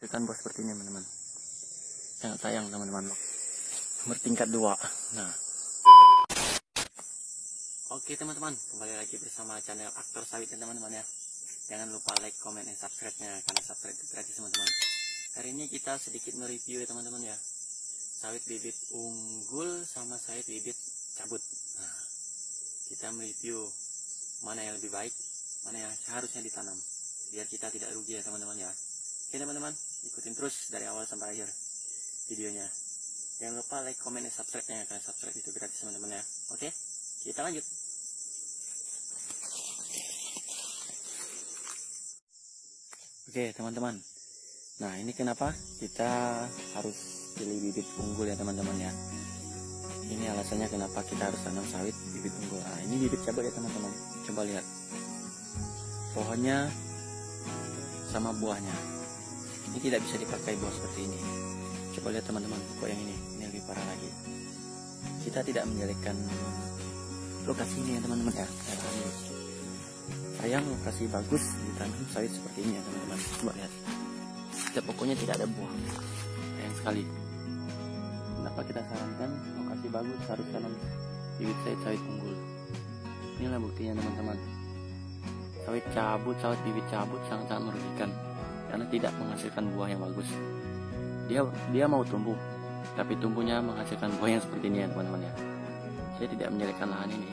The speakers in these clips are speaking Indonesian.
menghasilkan buah seperti ini teman-teman. Sangat sayang teman-teman, bertingkat 2. Nah, oke teman-teman, kembali lagi bersama channel Aktor Sawit ya teman-teman ya. Jangan lupa like, comment, dan subscribe-nya, karena subscribe itu gratis teman-teman. Hari ini kita sedikit mereview ya teman-teman ya, sawit bibit unggul sama sawit bibit cabut. Nah, kita mereview mana yang lebih baik, mana yang seharusnya ditanam, biar kita tidak rugi ya teman-teman ya. Oke teman-teman, ikutin terus dari awal sampai akhir videonya. Jangan lupa like, comment, dan subscribe-nya, karena subscribe itu gratis teman-teman ya. Oke, kita lanjut. Oke teman-teman, nah ini kenapa kita harus pilih bibit unggul ya teman-teman ya. Ini alasannya kenapa kita harus tanam sawit bibit unggul. Nah ini bibit cabut ya teman-teman, coba lihat pohonnya sama buahnya. Ini tidak bisa dipakai buah seperti ini. Coba lihat teman-teman, pokok yang ini lebih parah lagi. Kita tidak menjelekkan lokasi ini ya teman-teman ya. Sayang lokasi bagus ditanam sawit seperti ini ya teman-teman. Coba lihat, setiap pokoknya tidak ada buah. Sayang sekali. Kenapa kita sarankan lokasi bagus harus tanam bibit sawit unggul? Inilah buktinya teman-teman. Sawit bibit cabut sangat-sangat merugikan karena tidak menghasilkan buah yang bagus. Dia mau tumbuh, tapi tumbuhnya menghasilkan buah yang seperti ini ya teman-teman ya. Saya tidak menjelekkan lahan ini.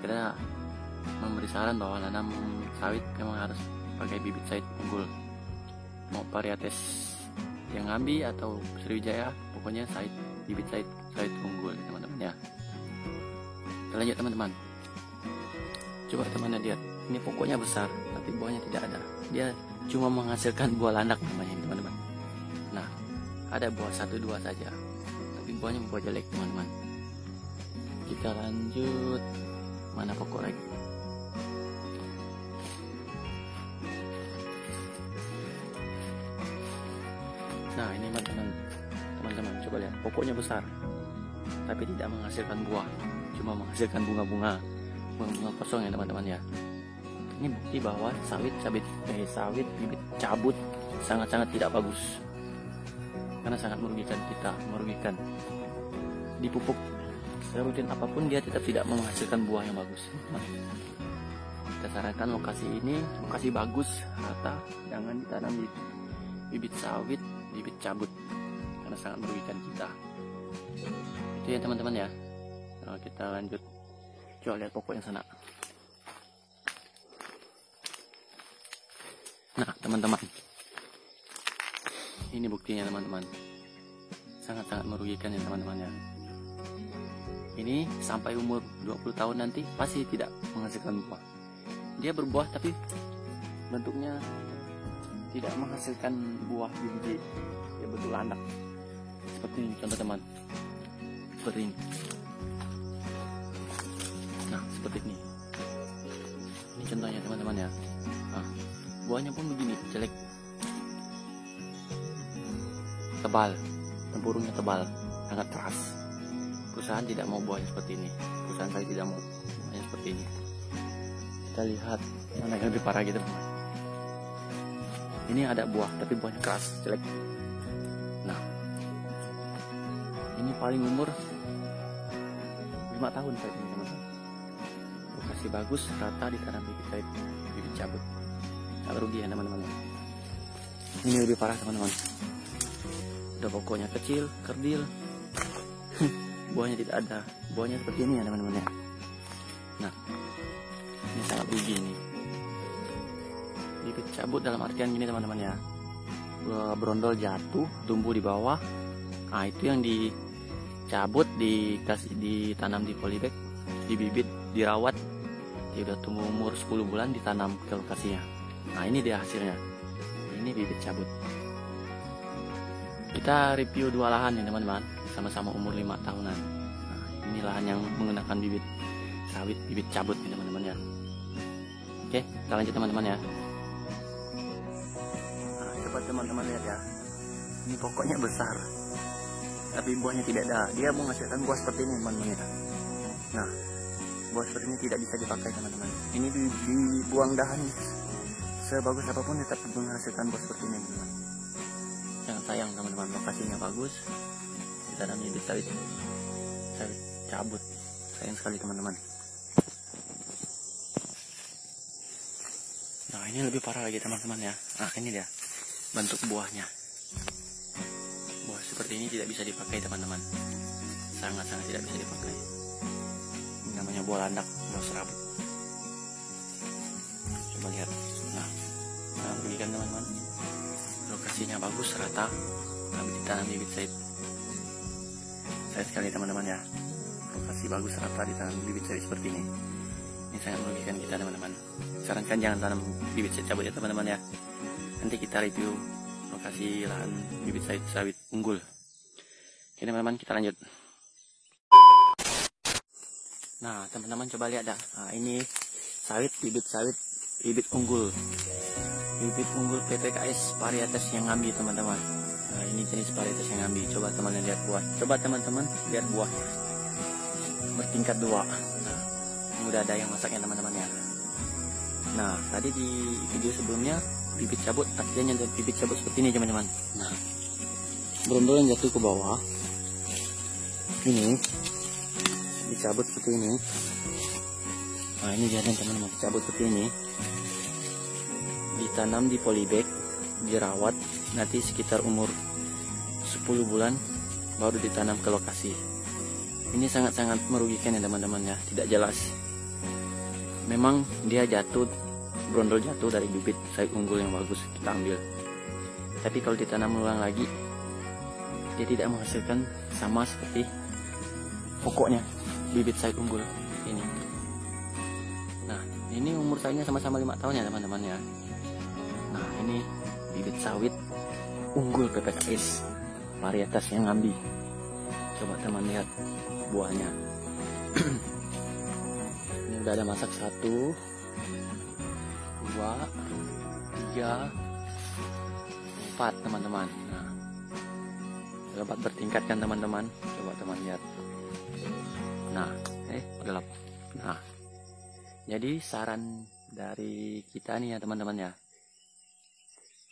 Kita memberi saran bahwa nanam sawit memang harus pakai bibit sawit unggul. Mau varietas yang Ngambi atau Sriwijaya, pokoknya bibit sawit unggul teman-teman ya. Kita lanjut teman-teman. Coba teman-teman lihat, ini pokoknya besar tapi buahnya tidak ada. Dia cuma menghasilkan buah landak namanya teman-teman. Nah, ada buah 1-2 saja, tapi buahnya buah jelek teman-teman. Kita lanjut, mana pokok lagi? Nah ini teman-teman, coba lihat, pokoknya besar tapi tidak menghasilkan buah, cuma menghasilkan bunga-bunga kosong ya teman-teman ya. Ini bukti bahwa sawit bibit cabut sangat-sangat tidak bagus, karena sangat merugikan kita, dipupuk serutin apapun dia tetap tidak menghasilkan buah yang bagus. Kita sarankan lokasi ini lokasi bagus, rata, jangan ditanam di bibit sawit bibit cabut karena sangat merugikan kita. Itu ya teman-teman ya. Nah, kita lanjut, coba lihat pokok yang sana. Nah teman-teman, ini buktinya teman-teman, sangat-sangat merugikan ya teman-teman ya. Ini sampai umur 20 tahun nanti pasti tidak menghasilkan buah. Dia berbuah tapi bentuknya tidak menghasilkan buah biji, ya betul landak. Seperti ini contoh teman, seperti ini. Nah seperti ini. Ini contohnya teman-teman ya. Nah, buahnya pun begini, jelek, tebal, tempurungnya tebal, sangat keras. Perusahaan tidak mau buahnya seperti ini. Perusahaan saya tidak mau buahnya seperti ini. Kita lihat mana yang lebih parah gitu. Ini ada buah tapi buahnya keras, jelek. Nah ini paling umur 5 tahun saya teman-teman. Lokasi bagus, rata, ditanam bibit cabut. Sangat rugi ya teman-teman. Ini lebih parah teman-teman. Udah pokoknya kecil, kerdil, buahnya tidak ada. Buahnya seperti ini ya teman-teman ya. Nah ini sangat rugi ini. Bibit cabut dalam artian gini teman-teman ya, berondol jatuh, tumbuh di bawah. Nah itu yang dicabut, ditanam di polybag, dibibit, dirawat. Dia udah tumbuh umur 10 bulan, ditanam ke lokasinya. Nah ini dia hasilnya. Ini bibit cabut. Kita review 2 lahan ya teman-teman, sama-sama umur 5 tahunan. Nah ini lahan yang menggunakan bibit sawit bibit cabut ya teman-teman ya. Oke, kita lanjut teman-teman ya. Nah, coba teman-teman lihat ya, ini pokoknya besar tapi buahnya tidak ada. Dia menghasilkan buah seperti ini teman-teman ya. Nah buah seperti ini tidak bisa dipakai teman-teman. Ini dibuang dahan sebagus apapun tetap menghasilkan buah seperti ini teman-teman. sangat sayang teman-teman, lokasinya bagus, ditanam bibit sawit cabut, sayang sekali teman-teman. Nah ini lebih parah lagi teman-teman ya. Nah ini dia bentuk buahnya. Buah seperti ini tidak bisa dipakai teman-teman, sangat-sangat tidak bisa dipakai. Ini namanya buah landak, buah serabut. Coba lihat. Nah begini teman-teman, lokasinya bagus, rata, tapi ditanam bibit sawit. Sayang sekali teman-teman ya, lokasi bagus, rata, ditanam bibit sawit seperti ini. Ini sangat merugikan kita teman-teman. Sarankan jangan tanam bibit sawit cabut ya teman-teman ya. Nanti kita review lokasi lahan bibit sawit unggul. Oke teman-teman, kita lanjut. Nah teman-teman coba lihat dah. Nah, ini bibit unggul. Bibit unggul PPKS varietas yang ngambil teman-teman. Nah ini jenis varietas yang ngambil. Coba teman-teman lihat buah. Coba teman-teman lihat buahnya. Bertingkat 2. Nah ini udah ada yang masaknya teman-teman ya. Nah tadi di video sebelumnya bibit cabut, artinya bibit cabut seperti ini teman-teman. Nah berondol yang jatuh ke bawah ini dicabut seperti ini. Nah ini dia teman-teman, dicabut seperti ini, ditanam di polybag, dirawat, nanti sekitar umur 10 bulan baru ditanam ke lokasi. Ini sangat-sangat merugikan ya teman-teman ya, tidak jelas. Memang dia jatuh, brondol jatuh dari bibit sawit unggul yang bagus, kita ambil. Tapi kalau ditanam ulang lagi, dia tidak menghasilkan sama seperti pokoknya bibit sawit unggul ini. Nah ini umur sawitnya sama-sama 5 tahun ya teman-teman ya. Nah ini bibit sawit unggul PPKS varietas yang ngambil. Coba teman lihat buahnya. Ini udah ada masak 1, 2, 3, 4 teman-teman. Nah lebat bertingkat kan teman-teman. Coba teman lihat. Nah gelap. Nah jadi saran dari kita nih ya teman-teman ya,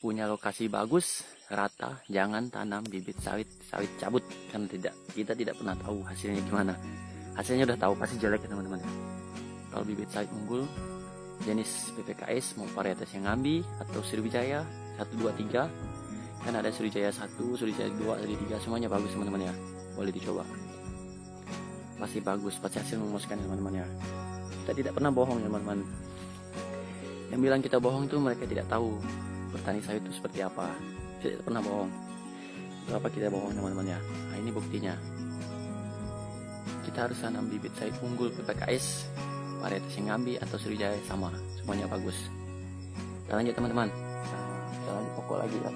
punya lokasi bagus, rata, jangan tanam bibit sawit cabut, karena kita tidak pernah tahu hasilnya gimana. Hasilnya udah tahu pasti jelek ya teman-teman ya. Kalau bibit sawit unggul jenis PPKS mau varietas yang ngambil atau Sriwijaya 1, 2, 3, kan ada Sriwijaya 1, Sriwijaya 2, Sriwijaya 3, semuanya bagus teman-teman ya, boleh dicoba, pasti bagus, pasti hasil memuaskan teman-teman ya. Kita tidak pernah bohong ya teman-teman. Yang bilang kita bohong itu mereka tidak tahu bertani sawit itu seperti apa. Kita tidak pernah bohong. Berapa kita bohong teman-teman ya. Nah ini buktinya. Kita harus tanam bibit sawit unggul PPKS varietas yang ngambil atau Sriwijaya, sama, semuanya bagus. Kita lanjut teman-teman. Kita lanjut pokok lagi ya.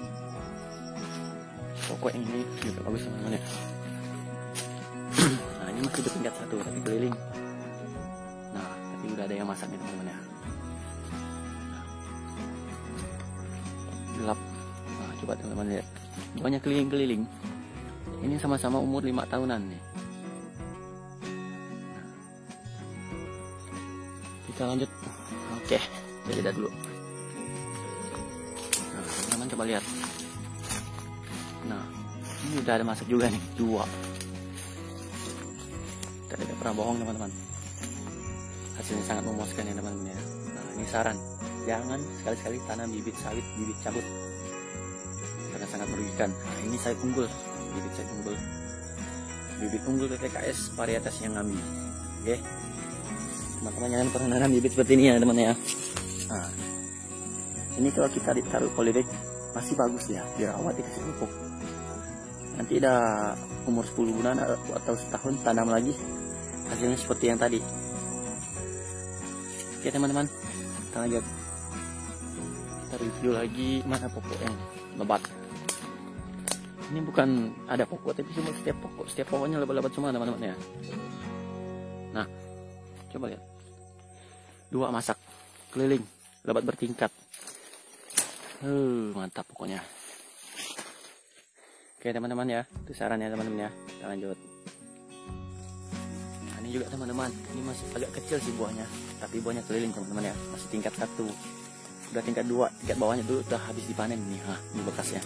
Pokok yang ini juga bagus teman-teman ya. Nah ini masih bertingkat 1 tapi keliling. Nah tapi udah ada yang masaknya teman-teman ya. Gelap. Nah coba teman-teman lihat, buahnya keliling-keliling. Ini sama-sama umur 5 tahunan nih. Nah, kita lanjut. Oke, jadi dah dulu. Nah teman-teman coba lihat. Nah ini udah ada masak juga nih, 2. Kita tidak pernah bohong teman-teman. Hasilnya sangat memuaskan ya teman-teman ya. Nah ini saran, jangan sekali-sekali tanam bibit sawit, bibit cabut, karena sangat merugikan. Nah ini sawit unggul, bibit sawit unggul, bibit unggul PPKS varietas yang ngambil. Oke teman-teman, jangan pernah nanam bibit seperti ini ya teman-teman ya. Nah ini kalau kita ditaruh polybag masih bagus ya, dirawat, dikasih pupuk. Nanti udah umur 10 bulan atau setahun tanam lagi, hasilnya seperti yang tadi. Oke teman-teman, kita lanjut. Kita review lagi mana pokok yang lebat. Ini bukan ada pokok, tapi cuma setiap pokoknya lebat-lebat semua teman-teman ya. Nah coba lihat, 2 masak keliling, lebat bertingkat. Mantap pokoknya. Oke teman-teman ya, itu sarannya teman-teman ya. Kita lanjut. Nah, ini juga teman-teman, ini masih agak kecil sih buahnya, tapi buahnya keliling teman-teman ya, masih tingkat 1. Udah tingkat 2, tingkat bawahnya dulu udah habis dipanen nih. Ini bekasnya.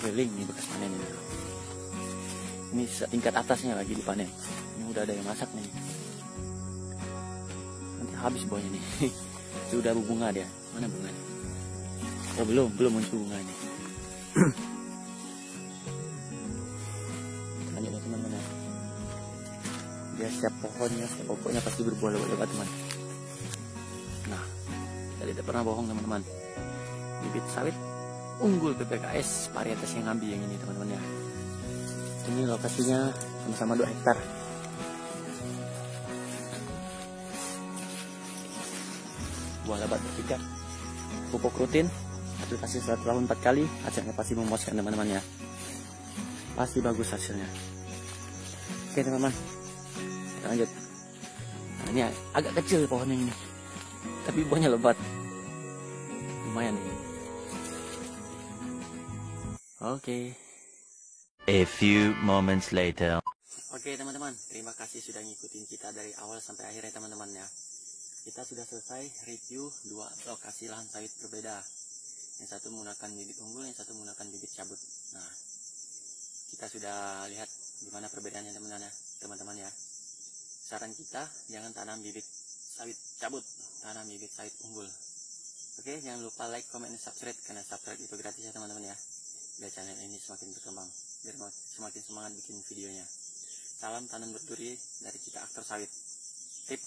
keliling nih bekas panen ini. Ini setingkat atasnya lagi dipanen. Ini udah ada yang masak nih. Nanti habis bawahnya nih. Itu udah berbunga dia. Mana bunganya? Oh belum muncul bunganya. Lanjut ya teman-teman. Dia setiap pohonnya, setiap pokoknya pasti berbuah lebat-lebat teman. Nah, kita tidak pernah bohong teman-teman. Bibit sawit unggul PPKS varietas yang ngambil yang ini teman-teman ya. Ini lokasinya sama-sama 2 hektar. Buah lebat bertiga. Pupuk rutin, aplikasi 1 tahun 4 kali, hasilnya pasti memuaskan teman-teman ya. Pasti bagus hasilnya. Oke teman-teman, kita lanjut. Nah, ini agak kecil pohonnya ini, tapi buahnya lebat. Lumayan nih. Oke. A few moments later. Oke teman-teman, terima kasih sudah ngikutin kita dari awal sampai akhir ya teman-teman ya. Kita sudah selesai review 2 lokasi lahan sawit berbeda. Yang satu menggunakan bibit unggul, yang satu menggunakan bibit cabut. Nah, kita sudah lihat gimana perbedaannya teman-teman ya. Saran kita jangan tanam bibit sawit cabut, tanam bibit sawit unggul. Oke, jangan lupa like, comment, dan subscribe karena subscribe itu gratis ya teman-teman ya. Biar channel ini semakin berkembang, biar semakin semangat bikin videonya. Salam tanam berduri dari kita aktor sawit. Tip.